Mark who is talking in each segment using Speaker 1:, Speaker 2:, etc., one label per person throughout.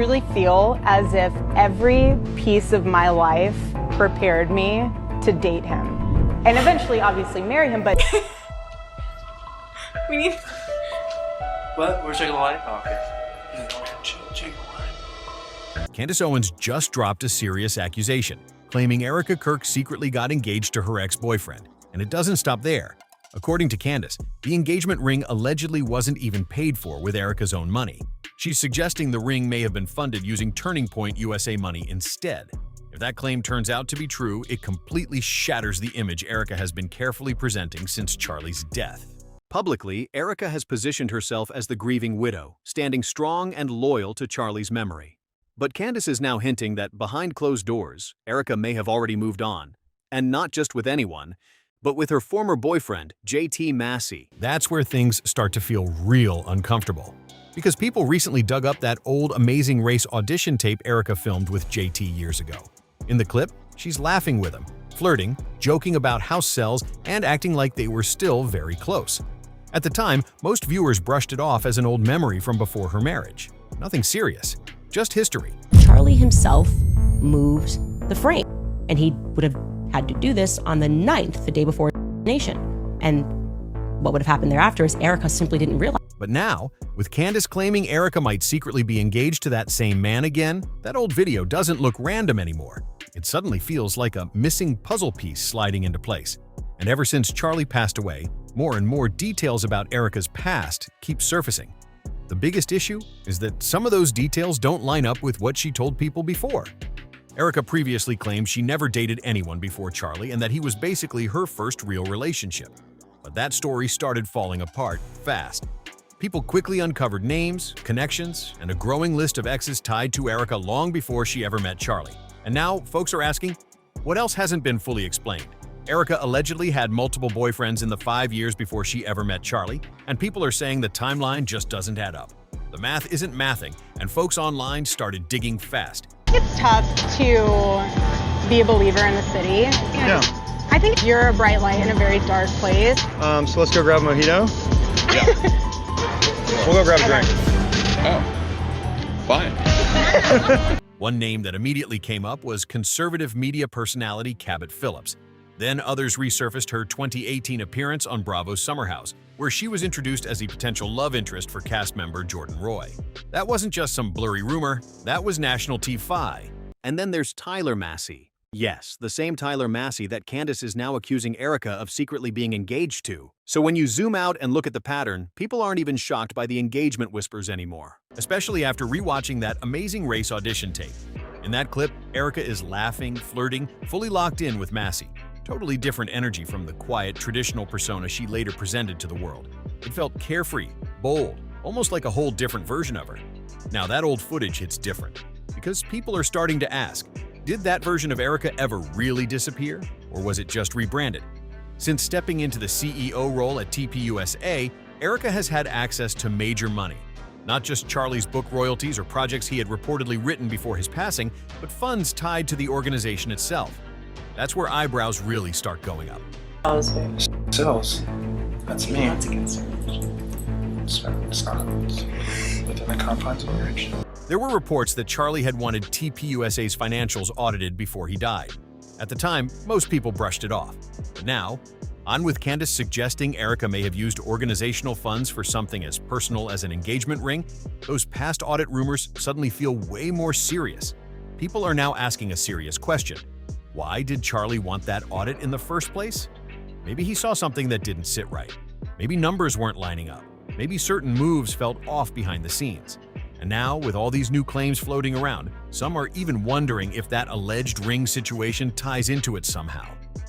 Speaker 1: truly feel as if every piece of my life prepared me to date him. And eventually, obviously, marry him, but...
Speaker 2: We need...
Speaker 3: What? We're checking the light? Oh, okay.
Speaker 4: Candace Owens just dropped a serious accusation, claiming Erika Kirk secretly got engaged to her ex-boyfriend. And it doesn't stop there. According to Candace, the engagement ring allegedly wasn't even paid for with Erika's own money. She's suggesting the ring may have been funded using Turning Point USA money instead. If that claim turns out to be true, it completely shatters the image Erika has been carefully presenting since Charlie's death. Publicly, Erika has positioned herself as the grieving widow, standing strong and loyal to Charlie's memory. But Candace is now hinting that behind closed doors, Erika may have already moved on. And not just with anyone, but with her former boyfriend, JT Massey. That's where things start to feel real uncomfortable. Because people recently dug up that old Amazing Race audition tape Erika filmed with JT years ago. In the clip, she's laughing with him, flirting, joking about house sales, and acting like they were still very close. At the time, most viewers brushed it off as an old memory from before her marriage. Nothing serious, just history.
Speaker 5: Charlie himself moved the frame, and he would have had to do this on the 9th, the day before nation. And what would have happened thereafter is Erika simply didn't realize.
Speaker 4: But now, with Candace claiming Erika might secretly be engaged to that same man again, that old video doesn't look random anymore. It suddenly feels like a missing puzzle piece sliding into place. And ever since Charlie passed away, more and more details about Erika's past keep surfacing. The biggest issue is that some of those details don't line up with what she told people before. Erika previously claimed she never dated anyone before Charlie and that he was basically her first real relationship. But that story started falling apart fast. People quickly uncovered names, connections, and a growing list of exes tied to Erika long before she ever met Charlie. And now, folks are asking, what else hasn't been fully explained? Erika allegedly had multiple boyfriends in the 5 years before she ever met Charlie, and people are saying the timeline just doesn't add up. The math isn't mathing, and folks online started digging fast.
Speaker 1: It's tough to be a believer in the city.
Speaker 6: Yeah.
Speaker 1: I think you're a bright light in a very dark place.
Speaker 6: So let's go grab a mojito.
Speaker 7: Yeah.
Speaker 6: We'll go grab a drink.
Speaker 7: Oh, fine.
Speaker 4: One name that immediately came up was conservative media personality Cabot Phillips. Then others resurfaced her 2018 appearance on Bravo's Summer House, where she was introduced as a potential love interest for cast member Jordan Roy. That wasn't just some blurry rumor, that was national TV. And then there's Tyler Massey. Yes, the same Tyler Massey that Candace is now accusing Erika of secretly being engaged to. So when you zoom out and look at the pattern, people aren't even shocked by the engagement whispers anymore. Especially after rewatching that Amazing Race audition tape. In that clip, Erika is laughing, flirting, fully locked in with Massey. Totally different energy from the quiet, traditional persona she later presented to the world. It felt carefree, bold, almost like a whole different version of her. Now that old footage hits different, because people are starting to ask, did that version of Erika ever really disappear, or was it just rebranded? Since stepping into the CEO role at TPUSA, Erika has had access to major money. Not just Charlie's book royalties or projects he had reportedly written before his passing, but funds tied to the organization itself. That's where eyebrows really start going up.
Speaker 3: Cells. That's me.
Speaker 2: That's against her.
Speaker 3: It's not within the confines of marriage.
Speaker 4: There were reports that Charlie had wanted TPUSA's financials audited before he died. At the time, most people brushed it off. But now, on with Candace suggesting Erika may have used organizational funds for something as personal as an engagement ring, those past audit rumors suddenly feel way more serious. People are now asking a serious question. Why did Charlie want that audit in the first place? Maybe he saw something that didn't sit right. Maybe numbers weren't lining up. Maybe certain moves felt off behind the scenes. And now, with all these new claims floating around, some are even wondering if that alleged ring situation ties into it somehow.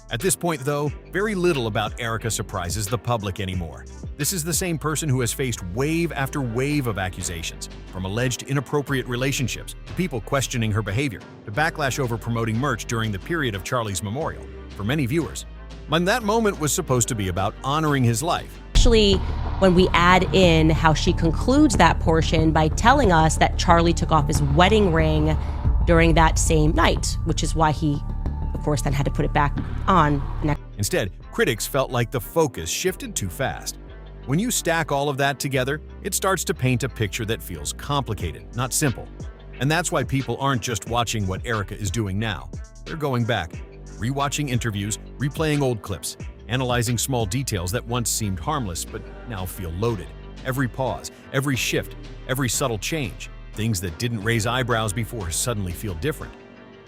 Speaker 4: At this point, though, very little about Erika surprises the public anymore. This is the same person who has faced wave after wave of accusations, from alleged inappropriate relationships, to people questioning her behavior, to backlash over promoting merch during the period of Charlie's memorial. For many viewers, that moment was supposed to be about honoring his life.
Speaker 5: Especially when we add in how she concludes that portion by telling us that Charlie took off his wedding ring during that same night, which is why he, of course, then had to put it back on.
Speaker 4: Instead, critics felt like the focus shifted too fast. When you stack all of that together, it starts to paint a picture that feels complicated, not simple. And that's why people aren't just watching what Erika is doing now. They're going back, rewatching interviews, replaying old clips, analyzing small details that once seemed harmless but now feel loaded. Every pause, every shift, every subtle change, things that didn't raise eyebrows before suddenly feel different.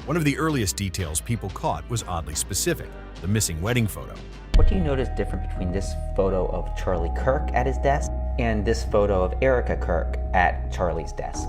Speaker 4: One of the earliest details people caught was oddly specific: the missing wedding photo.
Speaker 2: What do you notice different between this photo of Charlie Kirk at his desk and this photo of Erika Kirk at Charlie's desk?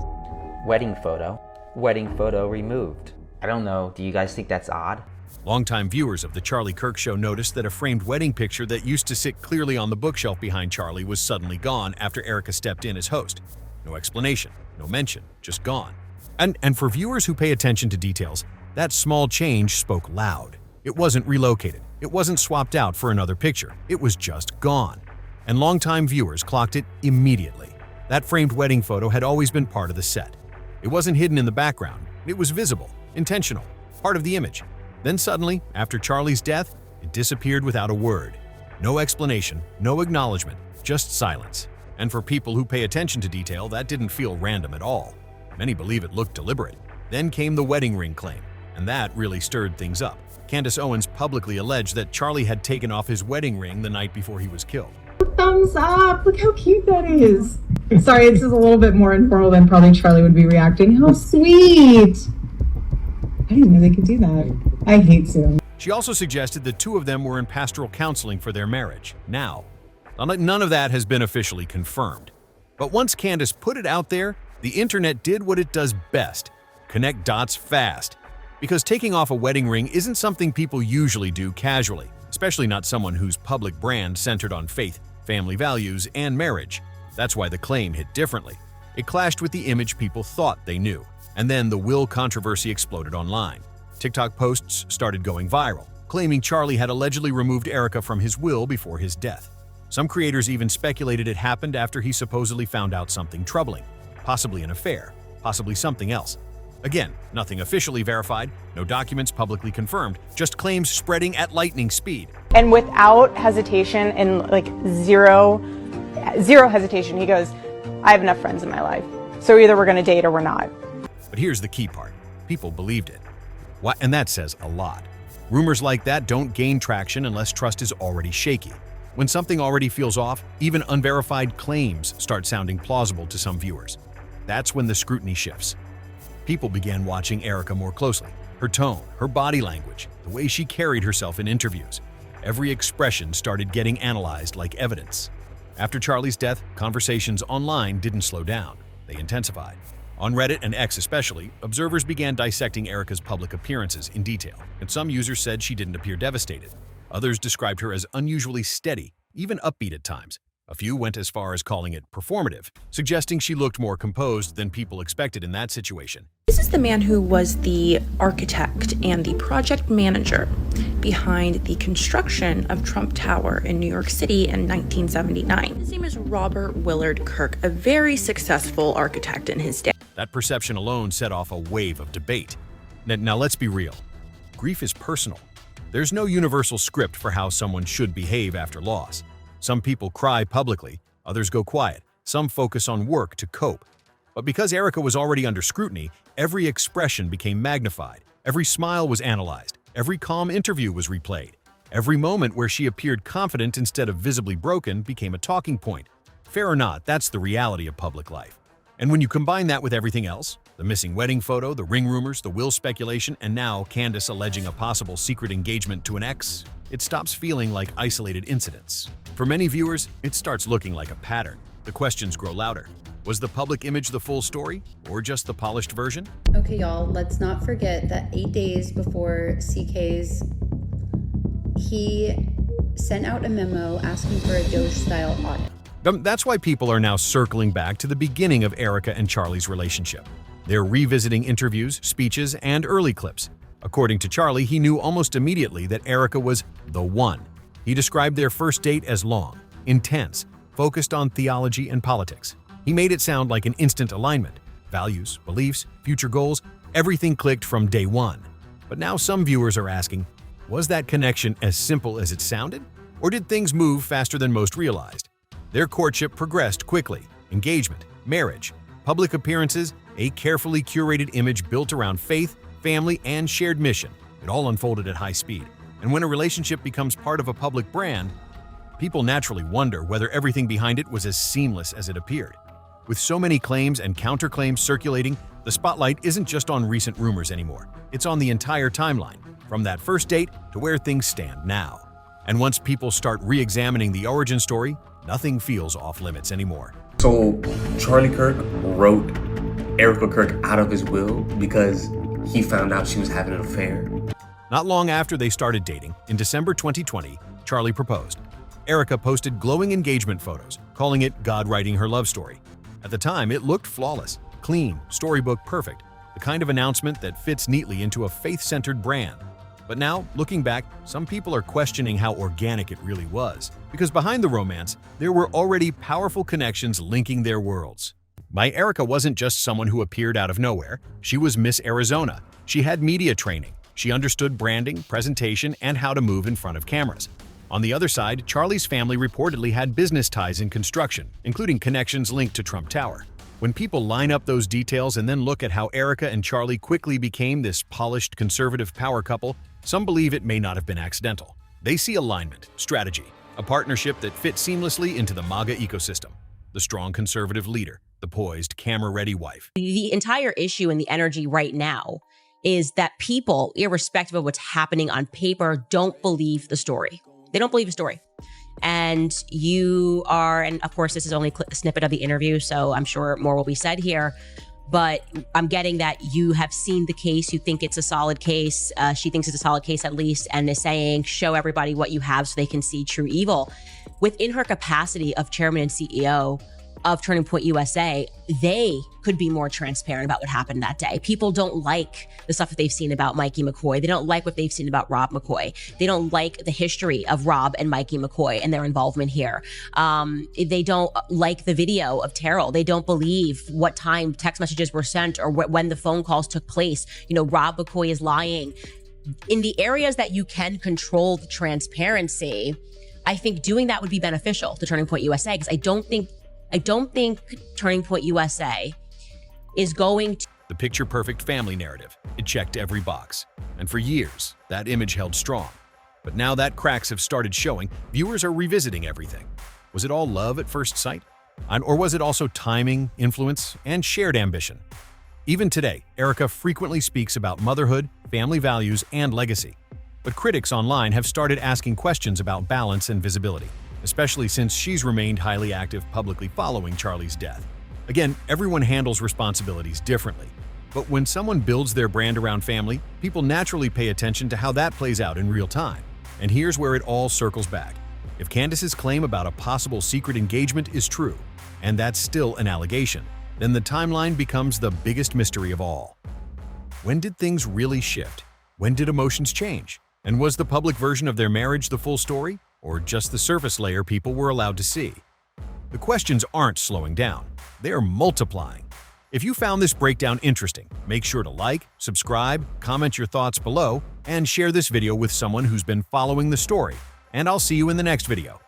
Speaker 2: Wedding photo removed. I don't know, do you guys think that's odd?
Speaker 4: Longtime viewers of The Charlie Kirk Show noticed that a framed wedding picture that used to sit clearly on the bookshelf behind Charlie was suddenly gone after Erika stepped in as host. No explanation, no mention, just gone. And for viewers who pay attention to details, that small change spoke loud. It wasn't relocated. It wasn't swapped out for another picture. It was just gone. And longtime viewers clocked it immediately. That framed wedding photo had always been part of the set. It wasn't hidden in the background. It was visible, intentional, part of the image. Then suddenly, after Charlie's death, it disappeared without a word. No explanation, no acknowledgement, just silence. And for people who pay attention to detail, that didn't feel random at all. Many believe it looked deliberate. Then came the wedding ring claim, and that really stirred things up. Candace Owens publicly alleged that Charlie had taken off his wedding ring the night before he was killed.
Speaker 8: Thumbs up! Look how cute that is. Sorry, this is a little bit more informal than probably Charlie would be reacting. How sweet! I didn't know they could do that. I hate Zoom.
Speaker 4: She also suggested the two of them were in pastoral counseling for their marriage. Now, none of that has been officially confirmed. But once Candace put it out there, the internet did what it does best: connect dots fast. Because taking off a wedding ring isn't something people usually do casually, especially not someone whose public brand centered on faith, family values, and marriage. That's why the claim hit differently. It clashed with the image people thought they knew. And then the will controversy exploded online. TikTok posts started going viral, claiming Charlie had allegedly removed Erika from his will before his death. Some creators even speculated it happened after he supposedly found out something troubling, possibly an affair, possibly something else. Again, nothing officially verified, no documents publicly confirmed, just claims spreading at lightning speed.
Speaker 1: And without hesitation and zero hesitation, he goes, I have enough friends in my life. So either we're gonna date or we're not.
Speaker 4: But here's the key part. People believed it. And that says a lot. Rumors like that don't gain traction unless trust is already shaky. When something already feels off, even unverified claims start sounding plausible to some viewers. That's when the scrutiny shifts. People began watching Erika more closely. Her tone, her body language, the way she carried herself in interviews. Every expression started getting analyzed like evidence. After Charlie's death, conversations online didn't slow down. They intensified. On Reddit and X especially, observers began dissecting Erika's public appearances in detail, and some users said she didn't appear devastated. Others described her as unusually steady, even upbeat at times. A few went as far as calling it performative, suggesting she looked more composed than people expected in that situation.
Speaker 9: This is the man who was the architect and the project manager behind the construction of Trump Tower in New York City in 1979. His name is Robert Willard Kirk, a very successful architect in his day.
Speaker 4: That perception alone set off a wave of debate. Now let's be real. Grief is personal. There's no universal script for how someone should behave after loss. Some people cry publicly, others go quiet, some focus on work to cope. But because Erika was already under scrutiny, every expression became magnified, every smile was analyzed, every calm interview was replayed. Every moment where she appeared confident instead of visibly broken became a talking point. Fair or not, that's the reality of public life. And when you combine that with everything else, the missing wedding photo, the ring rumors, the will speculation, and now Candace alleging a possible secret engagement to an ex, it stops feeling like isolated incidents. For many viewers, it starts looking like a pattern. The questions grow louder. Was the public image the full story, or just the polished version?
Speaker 10: Okay, y'all, let's not forget that 8 days before CK's, he sent out a memo asking for a Doge-style audit.
Speaker 4: That's why people are now circling back to the beginning of Erika and Charlie's relationship. They're revisiting interviews, speeches, and early clips. According to Charlie, he knew almost immediately that Erika was the one. He described their first date as long, intense, focused on theology and politics. He made it sound like an instant alignment. Values, beliefs, future goals, everything clicked from day one. But now some viewers are asking, was that connection as simple as it sounded? Or did things move faster than most realized? Their courtship progressed quickly. Engagement, marriage, public appearances, a carefully curated image built around faith, family, and shared mission. It all unfolded at high speed. And when a relationship becomes part of a public brand, people naturally wonder whether everything behind it was as seamless as it appeared. With so many claims and counterclaims circulating, the spotlight isn't just on recent rumors anymore. It's on the entire timeline, from that first date to where things stand now. And once people start re-examining the origin story, nothing feels off-limits anymore.
Speaker 11: So Charlie Kirk wrote Erika Kirk out of his will because he found out she was having an affair.
Speaker 4: Not long after they started dating, in December 2020, Charlie proposed. Erika posted glowing engagement photos, calling it God writing her love story. At the time, it looked flawless, clean, storybook perfect, the kind of announcement that fits neatly into a faith-centered brand. But now, looking back, some people are questioning how organic it really was, because behind the romance, there were already powerful connections linking their worlds. Erika wasn't just someone who appeared out of nowhere. She was Miss Arizona. She had media training. She understood branding, presentation, and how to move in front of cameras. On the other side, Charlie's family reportedly had business ties in construction, including connections linked to Trump Tower. When people line up those details and then look at how Erika and Charlie quickly became this polished conservative power couple, some believe it may not have been accidental. They see alignment, strategy, a partnership that fits seamlessly into the MAGA ecosystem. The strong conservative leader, the poised, camera-ready wife.
Speaker 5: The entire issue and the energy right now is that people, irrespective of what's happening on paper, don't believe the story. They don't believe the story. And you are, and of course, this is only a snippet of the interview, so I'm sure more will be said here. But I'm getting that you have seen the case, you think it's a solid case, she thinks it's a solid case at least, and is saying, show everybody what you have so they can see true evil. Within her capacity of chairman and CEO of Turning Point USA, they could be more transparent about what happened that day. People don't like the stuff that they've seen about Mikey McCoy. They don't like what they've seen about Rob McCoy. They don't like the history of Rob and Mikey McCoy and their involvement here. They don't like the video of Terrell. They don't believe what time text messages were sent or when the phone calls took place. You know, Rob McCoy is lying. In the areas that you can control the transparency, I think doing that would be beneficial to Turning Point USA, because I don't think Turning Point USA is going to...
Speaker 4: The picture-perfect family narrative. It checked every box. And for years, that image held strong. But now that cracks have started showing, viewers are revisiting everything. Was it all love at first sight? Or was it also timing, influence, and shared ambition? Even today, Erika frequently speaks about motherhood, family values, and legacy. But critics online have started asking questions about balance and visibility, especially since she's remained highly active publicly following Charlie's death. Again, everyone handles responsibilities differently. But when someone builds their brand around family, people naturally pay attention to how that plays out in real time. And here's where it all circles back. If Candace's claim about a possible secret engagement is true, and that's still an allegation, then the timeline becomes the biggest mystery of all. When did things really shift? When did emotions change? And was the public version of their marriage the full story, or just the surface layer people were allowed to see? The questions aren't slowing down, they are multiplying. If you found this breakdown interesting, make sure to like, subscribe, comment your thoughts below, and share this video with someone who's been following the story. And I'll see you in the next video.